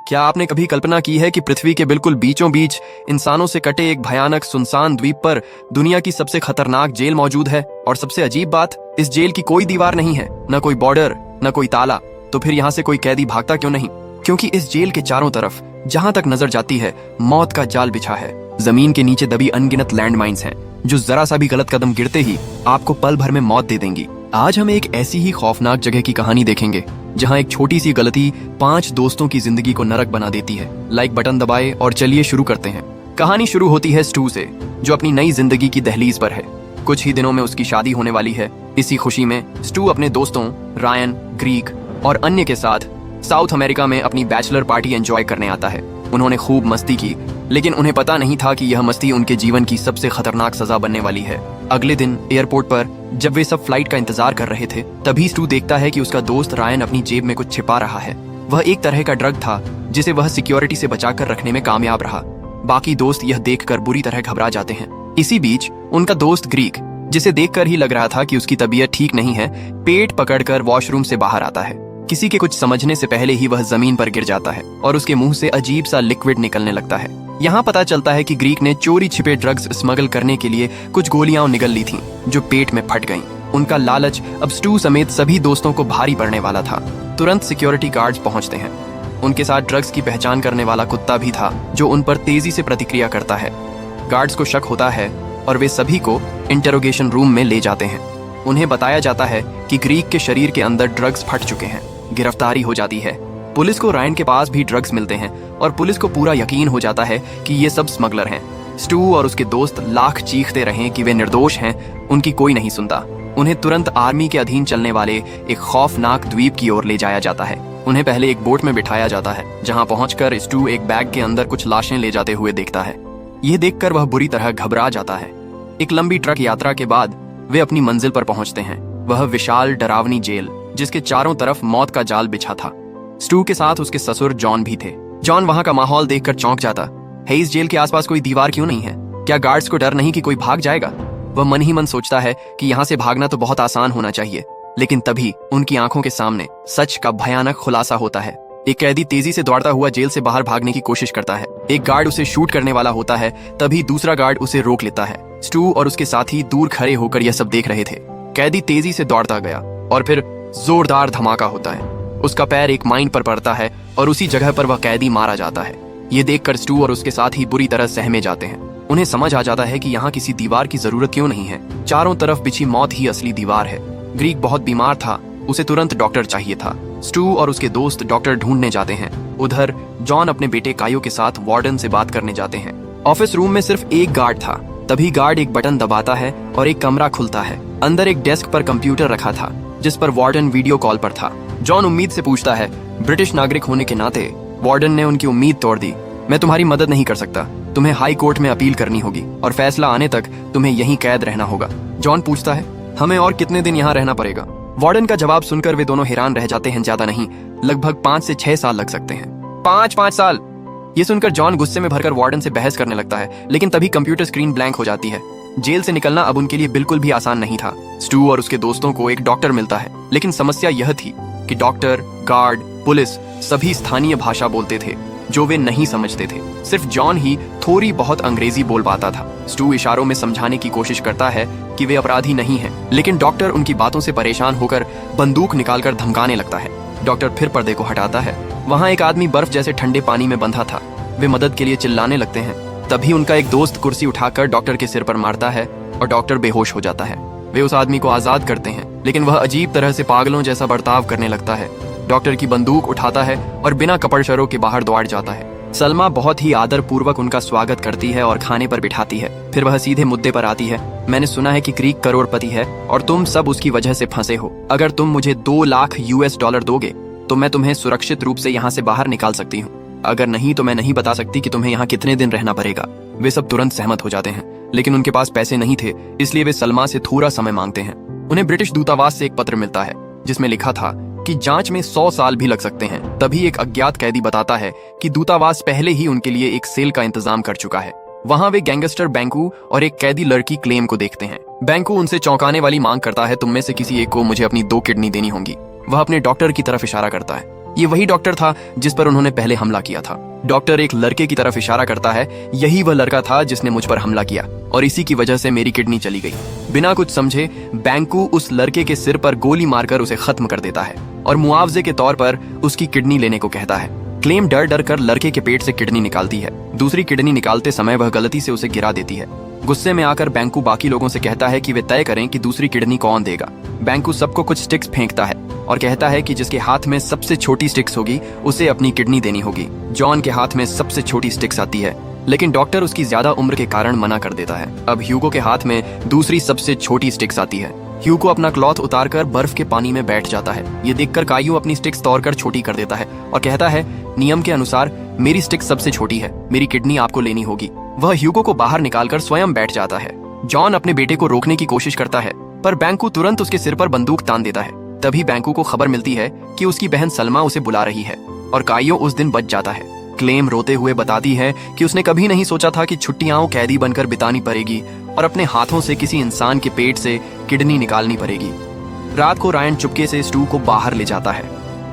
क्या आपने कभी कल्पना की है कि पृथ्वी के बिल्कुल बीचों बीच इंसानों से कटे एक भयानक सुनसान द्वीप पर दुनिया की सबसे खतरनाक जेल मौजूद है? और सबसे अजीब बात, इस जेल की कोई दीवार नहीं है, न कोई बॉर्डर, न कोई ताला। तो फिर यहाँ से कोई कैदी भागता क्यों नहीं? क्योंकि इस जेल के चारों तरफ जहां तक नजर जाती है मौत का जाल बिछा है। जमीन के नीचे दबी अनगिनत लैंडमाइंस हैं, जो जरा सा भी गलत कदम गिरते ही आपको पल भर में मौत दे देंगी। आज हम एक ऐसी ही खौफनाक जगह की कहानी देखेंगे जहां एक छोटी सी गलती 5 दोस्तों की जिंदगी को नरक बना देती है। लाइक बटन दबाए और चलिए शुरू करते हैं। कहानी शुरू होती है स्टू से, जो अपनी नई जिंदगी की दहलीज पर है। कुछ ही दिनों में उसकी शादी होने वाली है। इसी खुशी में स्टू अपने दोस्तों रायन, ग्रीक और अन्य के साथ साउथ अमेरिका में अपनी बैचलर पार्टी एंजॉय करने आता है। उन्होंने खूब मस्ती की, लेकिन उन्हें पता नहीं था कि यह मस्ती उनके जीवन की सबसे खतरनाक सजा बनने वाली है। अगले दिन एयरपोर्ट पर जब वे सब फ्लाइट का इंतजार कर रहे थे, तभी स्टू देखता है कि उसका दोस्त रायन अपनी जेब में कुछ छिपा रहा है। वह एक तरह का ड्रग था जिसे वह सिक्योरिटी से बचाकर रखने में कामयाब रहा। बाकी दोस्त यह देखकर बुरी तरह घबरा जाते हैं। इसी बीच उनका दोस्त ग्रीक, जिसे देखकर ही लग रहा था कि उसकी तबीयत ठीक नहीं है, पेट पकड़कर वॉशरूम से बाहर आता है। किसी के कुछ समझने से पहले ही वह जमीन पर गिर जाता है और उसके मुंह से अजीब सा लिक्विड निकलने लगता है। यहाँ पता चलता है कि ग्रीक ने चोरी छिपे ड्रग्स स्मगल करने के लिए कुछ गोलियां निगल ली थीं, जो पेट में फट गईं। उनका लालच अब स्टू समेत सभी दोस्तों को भारी पड़ने वाला था। तुरंत सिक्योरिटी गार्ड्स पहुंचते हैं। उनके साथ ड्रग्स की पहचान करने वाला कुत्ता भी था, जो उन पर तेजी से प्रतिक्रिया करता है। गार्ड्स को शक होता है और वे सभी को इंटरोगेशन रूम में ले जाते हैं। उन्हें बताया जाता है कि ग्रीक के शरीर के अंदर ड्रग्स फट चुके हैं। गिरफ्तारी हो जाती है। पुलिस को रायन के पास भी ड्रग्स मिलते हैं और पुलिस को पूरा यकीन हो जाता है कि ये सब स्मगलर हैं। स्टू और उसके दोस्त लाख चीखते रहे कि वे निर्दोष हैं, उनकी कोई नहीं सुनता। उन्हें तुरंत आर्मी के अधीन चलने वाले एक खौफनाक द्वीप की ओर ले जाया जाता है। उन्हें पहले एक बोट में बिठाया जाता है, जहां पहुंचकर स्टू एक बैग के अंदर कुछ लाशें ले जाते हुए देखता है। यह देखकर वह बुरी तरह घबरा जाता है। एक लंबी ट्रक यात्रा के बाद वे अपनी मंजिल पर पहुंचते हैं। वह विशाल डरावनी जेल, जिसके चारों तरफ मौत का जाल बिछा था। स्टू के साथ उसके ससुर जॉन भी थे। जॉन वहां का माहौल देखकर चौंक जाता है। इस जेल के आसपास कोई दीवार क्यों नहीं है? क्या गार्ड्स को डर नहीं कि कोई भाग जाएगा? वह मन ही मन सोचता है कि यहाँ से भागना तो बहुत आसान होना चाहिए। लेकिन तभी उनकी आंखों के सामने सच का भयानक खुलासा होता है। एक कैदी तेजी से दौड़ता हुआ जेल से बाहर भागने की कोशिश करता है। एक गार्ड उसे शूट करने वाला होता है, तभी दूसरा गार्ड उसे रोक लेता है। स्टू और उसके साथी दूर खड़े होकर यह सब देख रहे थे। कैदी तेजी से दौड़ता गया और फिर जोरदार धमाका होता है। उसका पैर एक माइन पर पड़ता है और उसी जगह पर वह कैदी मारा जाता है। ये देखकर स्टू और उसके साथी बुरी तरह सहमे जाते हैं। उन्हें समझ आ जाता है कि यहाँ किसी दीवार की जरूरत क्यों नहीं है। चारों तरफ बिछी मौत ही असली दीवार है। ग्रीक बहुत बीमार था, उसे तुरंत डॉक्टर चाहिए था। स्टू और उसके दोस्त डॉक्टर ढूंढने जाते हैं। उधर जॉन अपने बेटे कायो के साथ वार्डन से बात करने जाते हैं। ऑफिस रूम में सिर्फ एक गार्ड था। तभी गार्ड एक बटन दबाता है और एक कमरा खुलता है। अंदर एक डेस्क पर कंप्यूटर रखा था, जिस पर वार्डन वीडियो कॉल पर था। जॉन उम्मीद से पूछता है। ब्रिटिश नागरिक होने के नाते वार्डन ने उनकी उम्मीद तोड़ दी। मैं तुम्हारी मदद नहीं कर सकता। तुम्हें हाई कोर्ट में अपील करनी होगी और फैसला आने तक तुम्हें यहीं कैद रहना होगा। जॉन पूछता है, हमें और कितने दिन यहाँ रहना पड़ेगा? वार्डन का जवाब सुनकर वे दोनों हैरान रह जाते हैं। ज्यादा नहीं, लगभग 5 से 6 साल लग सकते हैं। 5 साल! ये सुनकर जॉन गुस्से में भरकर वार्डन से बहस करने लगता है, लेकिन तभी कंप्यूटर स्क्रीन ब्लैंक हो जाती है। जेल से निकलना अब उनके लिए बिल्कुल भी आसान नहीं था। स्टू और उसके दोस्तों को एक डॉक्टर मिलता है, लेकिन समस्या यह थी कि डॉक्टर, गार्ड, पुलिस सभी स्थानीय भाषा बोलते थे, जो वे नहीं समझते थे। सिर्फ जॉन ही थोड़ी बहुत अंग्रेजी बोल पाता था। स्टू इशारों में समझाने की कोशिश करता है कि वे अपराधी नहीं हैं, लेकिन डॉक्टर उनकी बातों से परेशान होकर बंदूक निकालकर धमकाने लगता है। डॉक्टर फिर पर्दे को हटाता है। वहाँ एक आदमी बर्फ जैसे ठंडे पानी में बंधा था। वे मदद के लिए चिल्लाने लगते हैं। तभी उनका एक दोस्त कुर्सी उठाकर डॉक्टर के सिर पर मारता है और डॉक्टर बेहोश हो जाता है। वे उस आदमी को आजाद करते हैं, लेकिन वह अजीब तरह से पागलों जैसा बर्ताव करने लगता है। डॉक्टर की बंदूक उठाता है और बिना कपड़शरों के बाहर दौड़ जाता है। सलमा बहुत ही आदर पूर्वक उनका स्वागत करती है और खाने पर बिठाती है। फिर वह सीधे मुद्दे पर आती है। मैंने सुना है कि ग्रीक करोड़पति है और तुम सब उसकी वजह से फंसे हो। अगर तुम मुझे 2 लाख US$ दोगे तो मैं तुम्हें सुरक्षित रूप से यहाँ से बाहर निकाल सकती हूँ। अगर नहीं तो मैं नहीं बता सकती कि तुम्हें यहाँ कितने दिन रहना पड़ेगा। वे सब तुरंत सहमत हो जाते हैं, लेकिन उनके पास पैसे नहीं थे, इसलिए वे सलमा से थोड़ा समय मांगते हैं। उन्हें ब्रिटिश दूतावास से एक पत्र मिलता है, जिसमें लिखा था कि जांच में 100 साल भी लग सकते हैं। तभी एक अज्ञात कैदी बताता है कि दूतावास पहले ही उनके लिए एक सेल का इंतजाम कर चुका है। वहाँ वे गैंगस्टर बैंकू और एक कैदी लड़की क्लेम को देखते हैं। बैंकू उनसे चौंकाने वाली मांग करता है, तुम में से किसी एक को मुझे अपनी 2 किडनी देनी होंगी। वह अपने डॉक्टर की तरफ इशारा करता है। ये वही डॉक्टर था जिस पर उन्होंने पहले हमला किया था। डॉक्टर एक लड़के की तरफ इशारा करता है, यही वह लड़का था जिसने मुझ पर हमला किया और इसी की वजह से मेरी किडनी चली गई। बिना कुछ समझे बैंकू उस लड़के के सिर पर गोली मारकर उसे खत्म कर देता है और मुआवजे के तौर पर उसकी किडनी लेने को कहता है। क्लेम डर डर कर लड़के के पेट से किडनी निकालती है। दूसरी किडनी निकालते समय वह गलती से उसे गिरा देती है। गुस्से में आकर बैंकू बाकी लोगों से कहता है कि वे तय करें कि दूसरी किडनी कौन देगा। बैंकू सबको कुछ स्टिक्स फेंकता है और कहता है कि जिसके हाथ में सबसे छोटी स्टिक्स होगी उसे अपनी किडनी देनी होगी। जॉन के हाथ में सबसे छोटी स्टिक्स आती है, लेकिन डॉक्टर उसकी ज्यादा उम्र के कारण मना कर देता है। अब ह्यूगो के हाथ में दूसरी सबसे छोटी स्टिक्स आती है। ह्यूगो अपना क्लॉथ उतारकर बर्फ के पानी में बैठ जाता है। ये देखकर कायू अपनी स्टिक्स तोड़कर छोटी कर देता है और कहता है, नियम के अनुसार मेरी स्टिक सबसे छोटी है, मेरी किडनी आपको लेनी होगी। वह ह्यूगो को बाहर निकालकर स्वयं बैठ जाता है। जॉन अपने बेटे को रोकने की कोशिश करता है, पर बैंकू तुरंत उसके सिर पर बंदूक तान देता है। तभी बैंकू को खबर मिलती है कि उसकी बहन सलमा उसे बुला रही है और काइयो उस दिन बच जाता है। क्लेम रोते हुए बताती है कि उसने कभी नहीं सोचा था कि छुट्टियां कैदी बनकर बितानी पड़ेगी और अपने हाथों से किसी इंसान के पेट से किडनी निकालनी पड़ेगी। रात को रायन चुपके से स्टू को बाहर ले जाता है।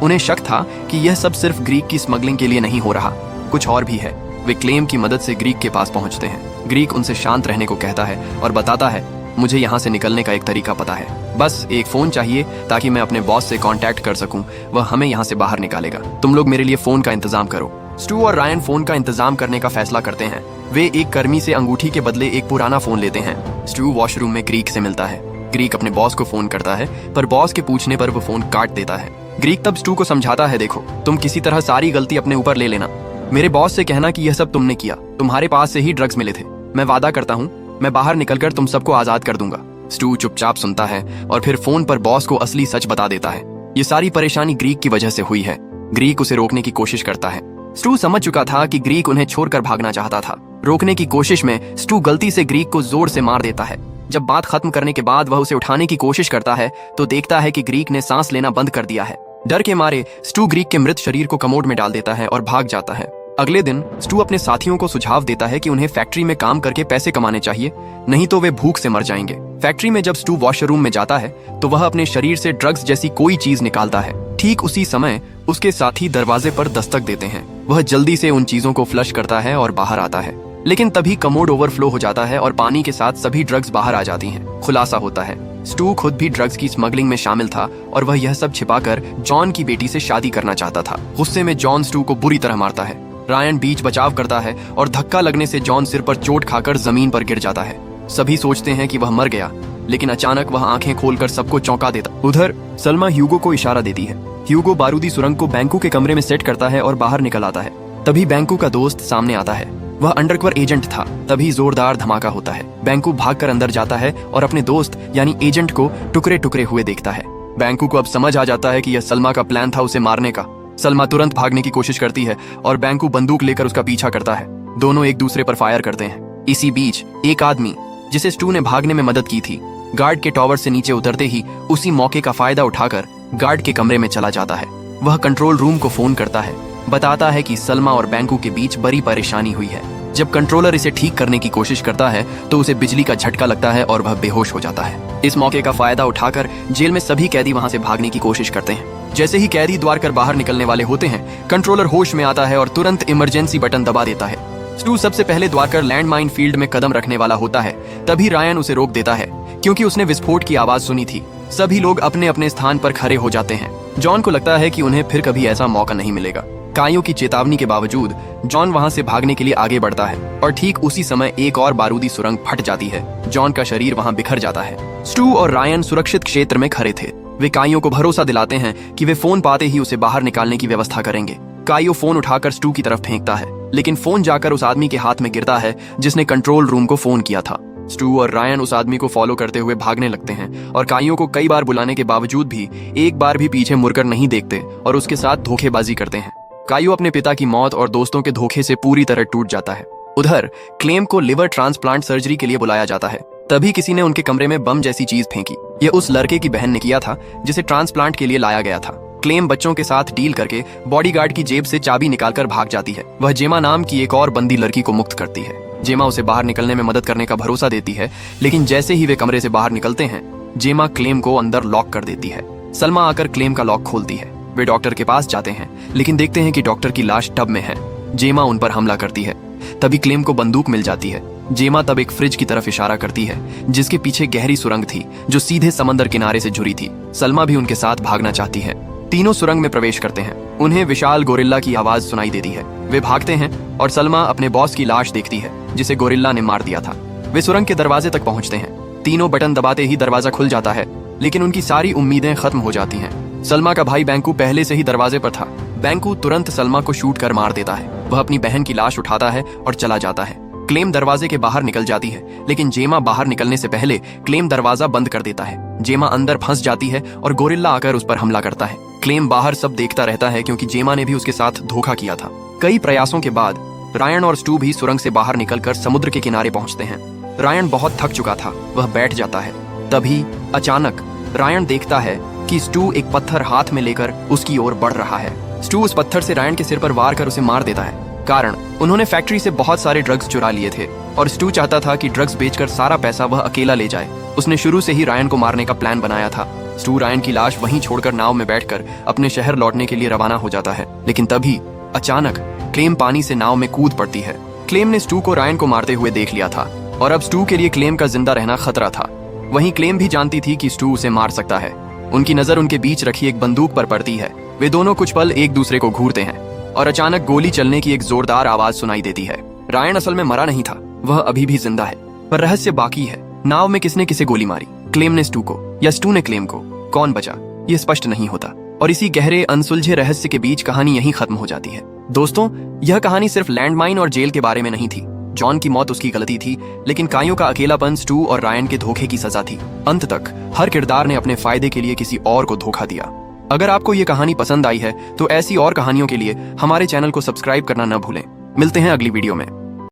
उन्हें शक था कि यह सब सिर्फ ग्रीक की स्मगलिंग के लिए नहीं हो रहा, कुछ और भी है। वे क्लेम की मदद से ग्रीक के पास पहुंचते हैं। ग्रीक उनसे शांत रहने को कहता है और बताता है, मुझे यहाँ से निकलने का एक तरीका पता है, बस एक फोन चाहिए ताकि मैं अपने बॉस से कांटेक्ट कर सकूं, वह हमें यहाँ से बाहर निकालेगा। तुम लोग मेरे लिए फोन का इंतजाम करो। स्टू और रायन फोन का इंतजाम करने का फैसला करते हैं। वे एक कर्मी से अंगूठी के बदले एक पुराना फोन लेते हैं। स्टू वॉशरूम में ग्रीक से मिलता है। ग्रीक अपने बॉस को फोन करता है, पर बॉस के पूछने पर वो फोन काट देता है। ग्रीक तब स्टू को समझाता है, देखो तुम किसी तरह सारी गलती अपने ऊपर ले लेना, मेरे बॉस से कहना कि यह सब तुमने किया, तुम्हारे पास से ही ड्रग्स मिले थे। मैं वादा करता हूँ मैं बाहर निकलकर तुम सबको आजाद कर दूंगा। स्टू चुपचाप सुनता है और फिर फोन पर बॉस को असली सच बता देता है। ये सारी परेशानी ग्रीक की वजह से हुई है। ग्रीक उसे रोकने की कोशिश करता है। स्टू समझ चुका था कि ग्रीक उन्हें छोड़कर भागना चाहता था। रोकने की कोशिश में स्टू गलती से ग्रीक को जोर से मार देता है। जब बात खत्म करने के बाद वह उसे उठाने की कोशिश करता है तो देखता है कि ग्रीक ने सांस लेना बंद कर दिया है। डर के मारे स्टू ग्रीक के मृत शरीर को कमोड में डाल देता है और भाग जाता है। अगले दिन स्टू अपने साथियों को सुझाव देता है कि उन्हें फैक्ट्री में काम करके पैसे कमाने चाहिए, नहीं तो वे भूख से मर जाएंगे। फैक्ट्री में जब स्टू वॉशरूम में जाता है तो वह अपने शरीर से ड्रग्स जैसी कोई चीज निकालता है। ठीक उसी समय उसके साथी दरवाजे पर दस्तक देते हैं। वह जल्दी से उन चीजों को फ्लश करता है और बाहर आता है, लेकिन तभी कमोड ओवरफ्लो हो जाता है और पानी के साथ सभी ड्रग्स बाहर आ जाती हैं। खुलासा होता है स्टू खुद भी ड्रग्स की स्मगलिंग में शामिल था और वह यह सब छिपाकर जॉन की बेटी से शादी करना चाहता था। गुस्से में जॉन स्टू को बुरी तरह मारता है। रायन बीच बचाव करता है और धक्का लगने से जॉन सिर पर चोट खाकर जमीन पर गिर जाता है। सभी सोचते हैं कि वह मर गया, लेकिन अचानक वह आंखें खोलकर सबको चौंका देता। उधर सलमा ह्यूगो को इशारा देती है। ह्यूगो बारूदी सुरंग को बैंकू के कमरे में सेट करता है और बाहर निकल आता है। तभी बैंकू का दोस्त सामने आता है। वह अंडरकवर एजेंट था। तभी जोरदार धमाका होता है। बैंकू भागकर अंदर जाता है और अपने दोस्त यानी एजेंट को टुकड़े टुकड़े हुए देखता है। बैंकू को अब समझ आ जाता है कि यह सलमा का प्लान था उसे मारने का। सलमा तुरंत भागने की कोशिश करती है और बैंकू बंदूक लेकर उसका पीछा करता है। दोनों एक दूसरे पर फायर करते हैं। इसी बीच एक आदमी जिसे स्टू ने भागने में मदद की थी, गार्ड के टॉवर से नीचे उतरते ही उसी मौके का फायदा उठाकर गार्ड के कमरे में चला जाता है। वह कंट्रोल रूम को फोन करता है, बताता है कि सलमा और बैंकू के बीच बड़ी परेशानी हुई है। जब कंट्रोलर इसे ठीक करने की कोशिश करता है तो उसे बिजली का झटका लगता है और वह बेहोश हो जाता है। इस मौके का फायदा उठाकर जेल में सभी कैदी वहां से भागने की कोशिश करते हैं। जैसे ही कैदी द्वार कर बाहर निकलने वाले होते हैं, कंट्रोलर होश में आता है और तुरंत इमरजेंसी बटन दबा देता है। स्टू सबसे पहले द्वार कर लैंडमाइन फील्ड में कदम रखने वाला होता है। तभी रायन उसे रोक देता है क्योंकि उसने विस्फोट की आवाज सुनी थी। सभी लोग अपने अपने स्थान पर खड़े हो जाते हैं। जॉन को लगता है कि उन्हें फिर कभी ऐसा मौका नहीं मिलेगा। काइयो की चेतावनी के बावजूद जॉन वहां से भागने के लिए आगे बढ़ता है और ठीक उसी समय एक और बारूदी सुरंग फट जाती है। जॉन का शरीर वहां बिखर जाता है। स्टू और रायन सुरक्षित क्षेत्र में खड़े थे। वे काइयो को भरोसा दिलाते हैं कि वे फोन पाते ही उसे बाहर निकालने की व्यवस्था करेंगे। काइयो फोन उठाकर स्टू की तरफ फेंकता है, लेकिन फोन जाकर उस आदमी के हाथ में गिरता है जिसने कंट्रोल रूम को फोन किया था। स्टू और रायन उस आदमी को फॉलो करते हुए भागने लगते हैं और काइयो को कई बार बुलाने के बावजूद भी एक बार भी पीछे मुड़कर नहीं देखते और उसके साथ धोखेबाजी करते हैं। काइयो अपने पिता की मौत और दोस्तों के धोखे से पूरी तरह टूट जाता है। उधर क्लेम को लिवर ट्रांसप्लांट सर्जरी के लिए बुलाया जाता है। तभी किसी ने उनके कमरे में बम जैसी चीज फेंकी। यह उस लड़के की बहन ने किया था जिसे ट्रांसप्लांट के लिए लाया गया था। क्लेम बच्चों के साथ डील करके बॉडीगार्ड की जेब से चाबी निकालकर भाग जाती है। वह जेमा नाम की एक और बंदी लड़की को मुक्त करती है। जेमा उसे बाहर निकलने में मदद करने का भरोसा देती है, लेकिन जैसे ही वे कमरे से बाहर निकलते हैं, जेमा क्लेम को अंदर लॉक कर देती है। सलमा आकर क्लेम का लॉक खोलती है। वे डॉक्टर के पास जाते हैं, लेकिन देखते हैं कि डॉक्टर की लाश टब में है। जेमा उन पर हमला करती है। तभी क्लेम को बंदूक मिल जाती है। जेमा तब एक फ्रिज की तरफ इशारा करती है, जिसके पीछे गहरी सुरंग थी जो सीधे समंदर किनारे से जुड़ी थी। सलमा भी उनके साथ भागना चाहती है। तीनों सुरंग में प्रवेश करते हैं। उन्हें विशाल गोरिल्ला की आवाज सुनाई देती है। वे भागते हैं और सलमा अपने बॉस की लाश देखती है, जिसे गोरिल्ला ने मार दिया था। वे सुरंग के दरवाजे तक पहुंचते हैं। तीनों बटन दबाते ही दरवाजा खुल जाता है, लेकिन उनकी सारी उम्मीदें खत्म हो जाती हैं। सलमा का भाई बैंकू पहले से ही दरवाजे पर था। बैंकू तुरंत सलमा को शूट कर मार देता है। वह अपनी बहन की लाश उठाता है और चला जाता है। क्लेम दरवाजे के बाहर निकल जाती है, लेकिन जेमा बाहर निकलने से पहले क्लेम दरवाजा बंद कर देता है। जेमा अंदर फंस जाती है और गोरिल्ला आकर उस पर हमला करता है। क्लेम बाहर सब देखता रहता है, क्योंकि जेमा ने भी उसके साथ धोखा किया था। कई प्रयासों के बाद रायन और स्टू भी सुरंग से बाहर निकलकर समुद्र के किनारे पहुंचते हैं। रायन बहुत थक चुका था, वह बैठ जाता है। तभी अचानक रायन देखता है कि स्टू एक पत्थर हाथ में लेकर उसकी ओर बढ़ रहा है। स्टू उस पत्थर से रायन के सिर पर वार कर उसे मार देता है। कारण उन्होंने फैक्ट्री से बहुत सारे ड्रग्स चुरा लिए थे और स्टू चाहता था कि ड्रग्स बेचकर सारा पैसा वह अकेला ले जाए। उसने शुरू से ही रायन को मारने का प्लान बनाया था। स्टू रायन की लाश वहीं छोड़कर नाव में बैठकर अपने शहर लौटने के लिए रवाना हो जाता है, लेकिन तभी अचानक क्लेम पानी से नाव में कूद पड़ती है। क्लेम ने स्टू को रायन को मारते हुए देख लिया था और अब स्टू के लिए क्लेम का जिंदा रहना खतरा था। वहीं क्लेम भी जानती थी कि स्टू उसे मार सकता है। उनकी नजर उनके बीच रखी एक बंदूक पर पड़ती है। वे दोनों कुछ पल एक दूसरे को घूरते हैं और अचानक गोली चलने की एक जोरदार आवाज सुनाई देती है। रायन असल में मरा नहीं था, वह अभी भी जिंदा है, पर रहस्य बाकी है। नाव में किसने किसे गोली मारी, क्लेम ने स्टू को या स्टू ने क्लेम को? कौन बचा, ये स्पष्ट नहीं होता। और इसी गहरे अनसुलझे रहस्य के बीच कहानी यहीं खत्म हो जाती है। दोस्तों, यह कहानी सिर्फ लैंडमाइन और जेल के बारे में नहीं थी। जॉन की मौत उसकी गलती थी, लेकिन काइयों का अकेलापन स्टू और रायन के धोखे की सजा थी। अंत तक हर किरदार ने अपने फायदे के लिए किसी और को धोखा दिया। अगर आपको ये कहानी पसंद आई है तो ऐसी और कहानियों के लिए हमारे चैनल को सब्सक्राइब करना न भूलें। मिलते हैं अगली वीडियो में।